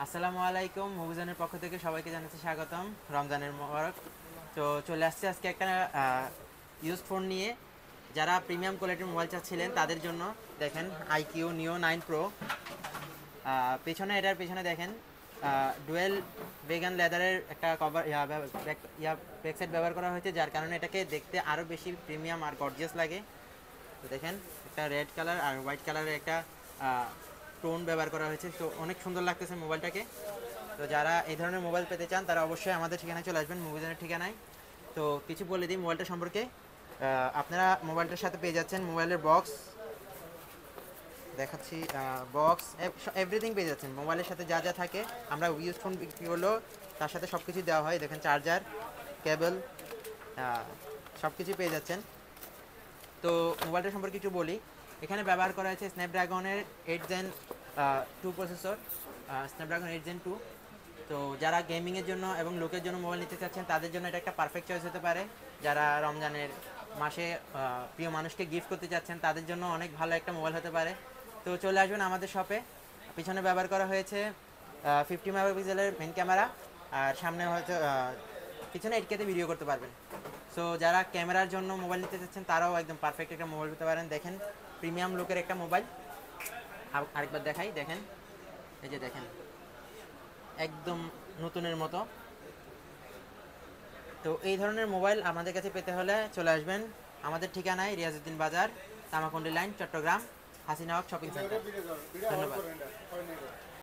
আসসালামু আলাইকুম। মুভিজনের পক্ষ থেকে সবাইকে জানাচ্ছি স্বাগতম, রমজানের মোবারক। তো চলে আসছে আজকে একটা ইউজ ফোন নিয়ে। যারা প্রিমিয়াম কোয়ালিটির মোবাইল চাচ্ছিলেন তাদের জন্য দেখেন আইকিউ নিও 9 প্রো। এটার পেছনে দেখেন ডুয়েল ভেগান লেদারের একটা কভার ব্যাক সাইড ব্যবহার করা হয়েছে, যার কারণে এটাকে দেখতে আরও বেশি প্রিমিয়াম আর গর্জিয়াস লাগে। তো দেখেন একটা রেড কালার আর হোয়াইট কালারের একটা টোন ব্যবহার করা হয়েছে, তো অনেক সুন্দর লাগতেছে মোবাইলটাকে। তো যারা এই ধরনের মোবাইল পেতে চান তারা অবশ্যই আমাদের ঠিকানায় চলে আসবেন, মুভিজনের ঠিকানায়। তো কিছু বলে দিই মোবাইলটা সম্পর্কে। আপনারা মোবাইলটার সাথে পেয়ে যাচ্ছেন মোবাইলের বক্স, দেখাচ্ছি বক্স, এভরিথিং পেয়ে যাচ্ছেন। মোবাইলের সাথে যা যা থাকে আমরা ইউজ ফোন বিক্রি করলেও তার সাথে সব কিছু দেওয়া হয়। দেখেন চার্জার, কেবল, সব কিছু পেয়ে যাচ্ছেন। তো মোবাইলটা সম্পর্কে কিছু বলি। এখানে ব্যবহার করা হয়েছে স্ন্যাপড্রাগনের 8 Gen 2 প্রসেসর, স্ন্যাপড্রাগন 8 Gen 2। তো যারা গেমিংয়ের জন্য এবং লোকের জন্য মোবাইল নিতে চাচ্ছেন তাদের জন্য এটা একটা পারফেক্ট চয়েস হতে পারে। যারা রমজানের মাসে প্রিয় মানুষকে গিফট করতে চাচ্ছেন তাদের জন্য অনেক ভালো একটা মোবাইল হতে পারে। তো চলে আসবেন আমাদের শপে। পিছনে ব্যবহার করা হয়েছে 50 মেগাপিক্সেলের মেন ক্যামেরা, আর সামনে হয়তো পিছনে 8K তে ভিডিও করতে পারবেন। সো যারা ক্যামেরার জন্য মোবাইল নিতে চাচ্ছেন তারাও একদম পারফেক্ট একটা মোবাইল পেতে পারেন। দেখেন প্রিমিয়াম লুকের একটা মোবাইল। আরেকবার দেখাই, দেখেন এই যে দেখেন একদম নতুনের মতো। তো এই ধরনের মোবাইল আমাদের কাছে পেতে হলে চলে আসবেন আমাদের ঠিকানায়, রিয়াজউদ্দিন বাজার, তামাকুন্ডি লাইন, চট্টগ্রাম, হাসিনা হক শপিং সেন্টার। ধন্যবাদ।